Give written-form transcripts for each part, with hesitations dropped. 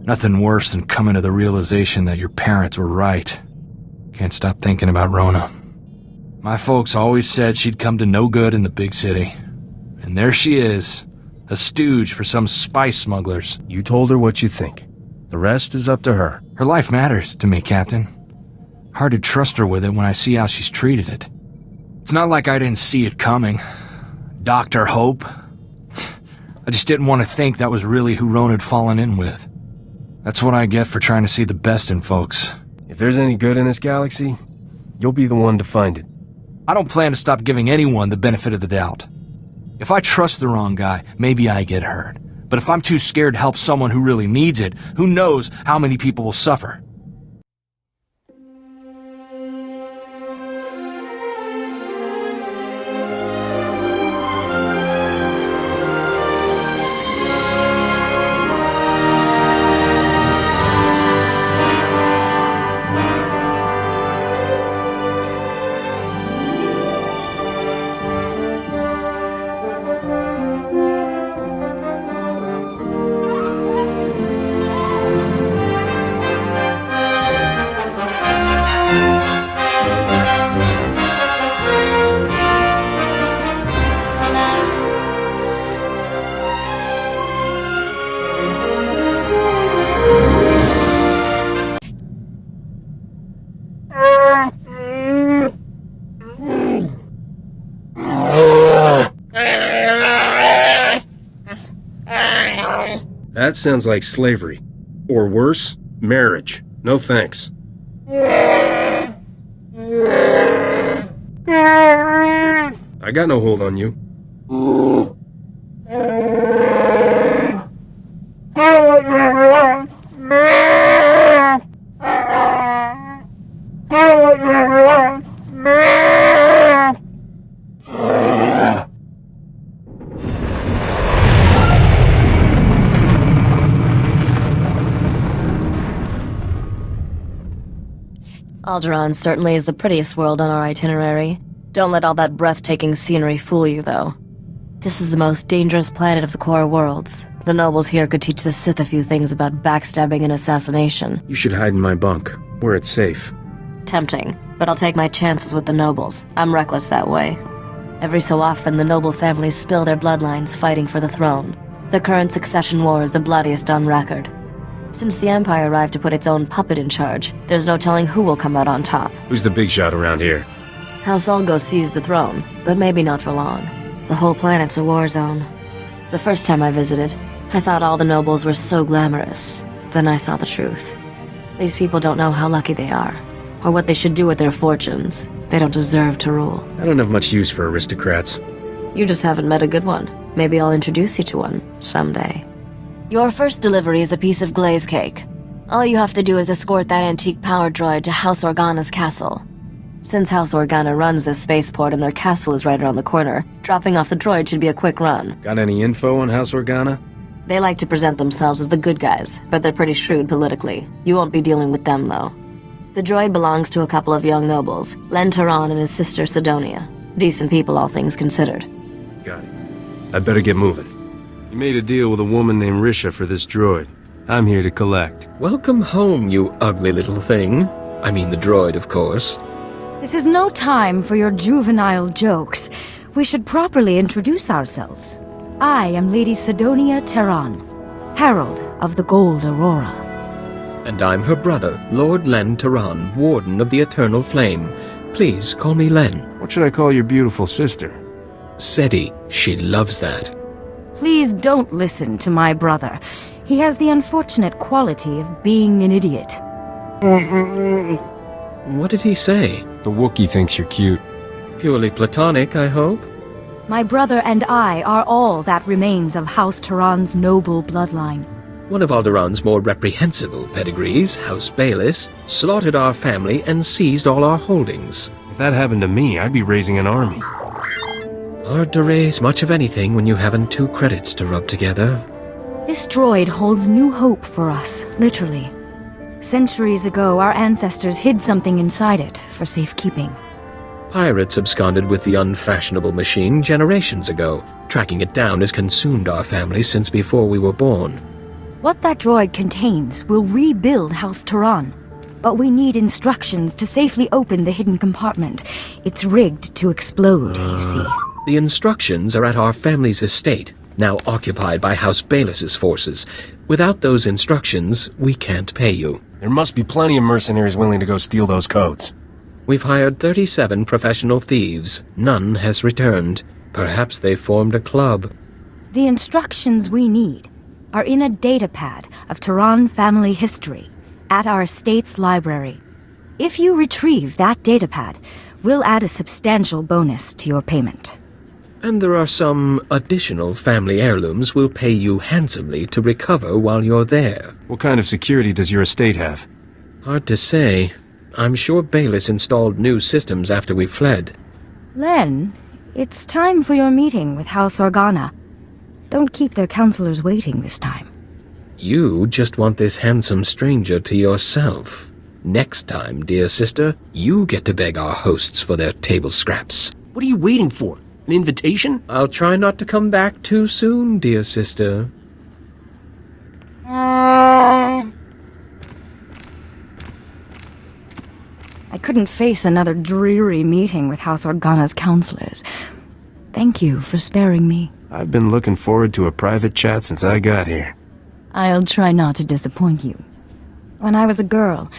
Nothing worse than coming to the realization that your parents were right. Can't stop thinking about Rona. My folks always said she'd come to no good in the big city. And there she is, a stooge for some spice smugglers. You told her what you think. The rest is up to her. Her life matters to me, Captain. Hard to trust her with it when I see how she's treated it. It's not like I didn't see it coming. Dr. Hope. I just didn't want to think that was really who Rona'd fallen in with. That's what I get for trying to see the best in folks. If there's any good in this galaxy, you'll be the one to find it. I don't plan to stop giving anyone the benefit of the doubt. If I trust the wrong guy, maybe I get hurt. But if I'm too scared to help someone who really needs it, who knows how many people will suffer? That sounds like slavery. Or worse, marriage. No thanks. I got no hold on you. Alderaan certainly is the prettiest world on our itinerary. Don't let all that breathtaking scenery fool you, though. This is the most dangerous planet of the core worlds. The nobles here could teach the Sith a few things about backstabbing and assassination. You should hide in my bunk, where it's safe. Tempting, but I'll take my chances with the nobles. I'm reckless that way. Every so often, the noble families spill their bloodlines fighting for the throne. The current succession war is the bloodiest on record. Since the Empire arrived to put its own puppet in charge, there's no telling who will come out on top. Who's the big shot around here? House Ulgo seized the throne, but maybe not for long. The whole planet's a war zone. The first time I visited, I thought all the nobles were so glamorous. Then I saw the truth. These people don't know how lucky they are, or what they should do with their fortunes. They don't deserve to rule. I don't have much use for aristocrats. You just haven't met a good one. Maybe I'll introduce you to one, someday. Your first delivery is a piece of glaze cake. All you have to do is escort that antique power droid to House Organa's castle. Since House Organa runs this spaceport and their castle is right around the corner, dropping off the droid should be a quick run. Got any info on House Organa? They like to present themselves as the good guys, but they're pretty shrewd politically. You won't be dealing with them, though. The droid belongs to a couple of young nobles, Len Taran and his sister Sidonia. Decent people, all things considered. Got it. I'd better get moving. You made a deal with a woman named Risha for this droid. I'm here to collect. Welcome home, you ugly little thing. I mean the droid, of course. This is no time for your juvenile jokes. We should properly introduce ourselves. I am Lady Sidonia Taran, Herald of the Gold Aurora. And I'm her brother, Lord Len Taran, Warden of the Eternal Flame. Please call me Len. What should I call your beautiful sister? Seti. She loves that. Please don't listen to my brother. He has the unfortunate quality of being an idiot. What did he say? The Wookiee thinks you're cute. Purely platonic, I hope? My brother and I are all that remains of House Taran's noble bloodline. One of Alderaan's more reprehensible pedigrees, House Bayless, slaughtered our family and seized all our holdings. If that happened to me, I'd be raising an army. Hard to raise much of anything when you haven't two credits to rub together. This droid holds new hope for us, literally. Centuries ago, our ancestors hid something inside it for safekeeping. Pirates absconded with the unfashionable machine generations ago. Tracking it down has consumed our family since before we were born. What that droid contains will rebuild House Tehran. But we need instructions to safely open the hidden compartment. It's rigged to explode, you see. The instructions are at our family's estate, now occupied by House Bayless's forces. Without those instructions, we can't pay you. There must be plenty of mercenaries willing to go steal those codes. We've hired 37 professional thieves. None has returned. Perhaps they formed a club. The instructions we need are in a datapad of Tehran family history at our estate's library. If you retrieve that datapad, we'll add a substantial bonus to your payment. And there are some additional family heirlooms we'll pay you handsomely to recover while you're there. What kind of security does your estate have? Hard to say. I'm sure Bayless installed new systems after we fled. Len, it's time for your meeting with House Organa. Don't keep their counselors waiting this time. You just want this handsome stranger to yourself. Next time, dear sister, you get to beg our hosts for their table scraps. What are you waiting for? An invitation? I'll try not to come back too soon, dear sister. I couldn't face another dreary meeting with House Organa's counselors. Thank you for sparing me. I've been looking forward to a private chat since I got here. I'll try not to disappoint you. When I was a girl,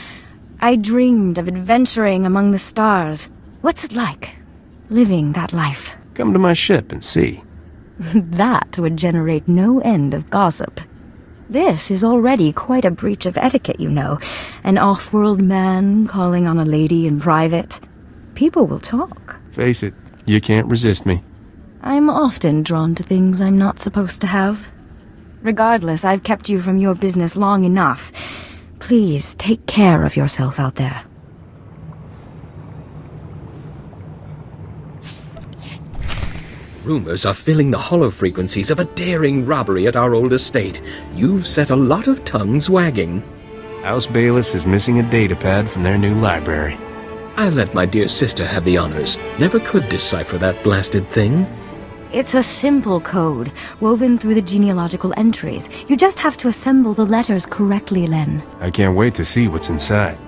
I dreamed of adventuring among the stars. What's it like, living that life? Come to my ship and see. That would generate no end of gossip. This is already quite a breach of etiquette, you know. An off-world man calling on a lady in private. People will talk. Face it, you can't resist me. I'm often drawn to things I'm not supposed to have. Regardless, I've kept you from your business long enough. Please take care of yourself out there. Rumors are filling the hollow frequencies of a daring robbery at our old estate. You've set a lot of tongues wagging. House Bayless is missing a datapad from their new library. I let my dear sister have the honors. Never could decipher that blasted thing. It's a simple code, woven through the genealogical entries. You just have to assemble the letters correctly, Len. I can't wait to see what's inside.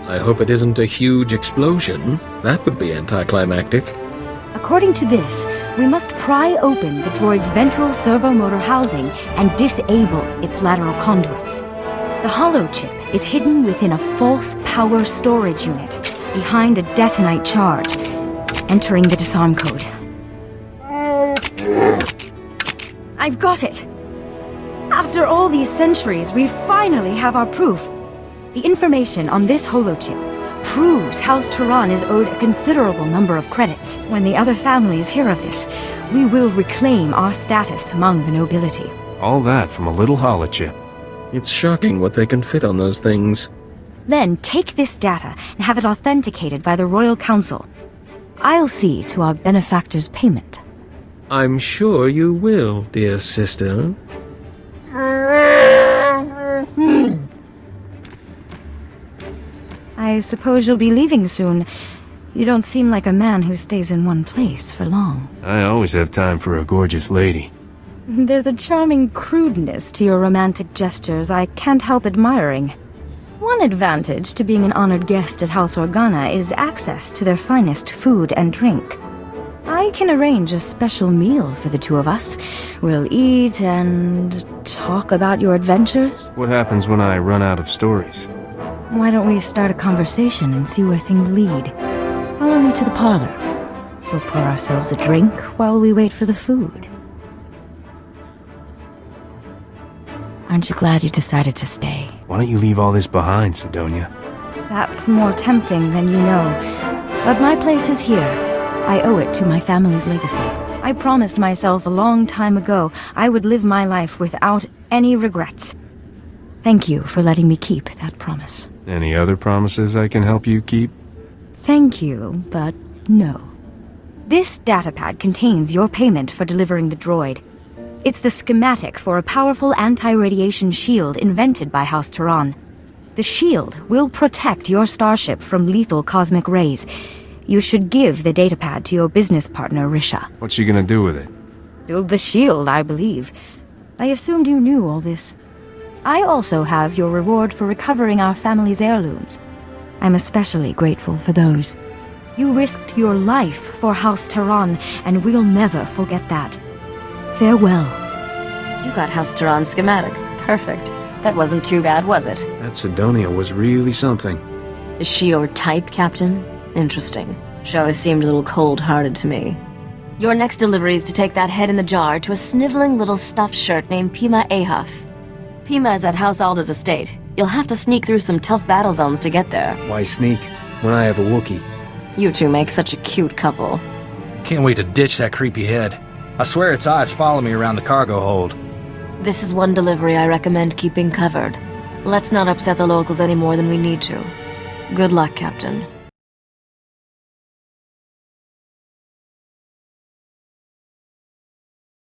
I hope it isn't a huge explosion. That would be anticlimactic. According to this, we must pry open the droid's ventral servo motor housing and disable its lateral conduits. The hollow chip is hidden within a false power storage unit, behind a detonite charge, entering the disarm code. I've got it! After all these centuries, we finally have our proof. The information on this holochip proves House Tehran is owed a considerable number of credits. When the other families hear of this, we will reclaim our status among the nobility. All that from a little holochip. It's shocking what they can fit on those things. Then take this data and have it authenticated by the Royal Council. I'll see to our benefactor's payment. I'm sure you will, dear sister. I suppose you'll be leaving soon. You don't seem like a man who stays in one place for long. I always have time for a gorgeous lady. There's a charming crudeness to your romantic gestures I can't help admiring. One advantage to being an honored guest at House Organa is access to their finest food and drink. I can arrange a special meal for the two of us. We'll eat and talk about your adventures. What happens when I run out of stories? Why don't we start a conversation and see where things lead? Follow me to the parlor. We'll pour ourselves a drink while we wait for the food. Aren't you glad you decided to stay? Why don't you leave all this behind, Sidonia? That's more tempting than you know. But my place is here. I owe it to my family's legacy. I promised myself a long time ago I would live my life without any regrets. Thank you for letting me keep that promise. Any other promises I can help you keep? Thank you, but no. This datapad contains your payment for delivering the droid. It's the schematic for a powerful anti-radiation shield invented by House Tehran. The shield will protect your starship from lethal cosmic rays. You should give the datapad to your business partner, Risha. What's she gonna do with it? Build the shield, I believe. I assumed you knew all this. I also have your reward for recovering our family's heirlooms. I'm especially grateful for those. You risked your life for House Tehran, and we'll never forget that. Farewell. You got House Tehran schematic. Perfect. That wasn't too bad, was it? That Sidonia was really something. Is she your type, Captain? Interesting. She always seemed a little cold-hearted to me. Your next delivery is to take that head in the jar to a sniveling little stuffed shirt named Pima Ahaf. Pima is at House Alda's estate. You'll have to sneak through some tough battle zones to get there. Why sneak when I have a Wookiee? You two make such a cute couple. Can't wait to ditch that creepy head. I swear its eyes follow me around the cargo hold. This is one delivery I recommend keeping covered. Let's not upset the locals any more than we need to. Good luck, Captain.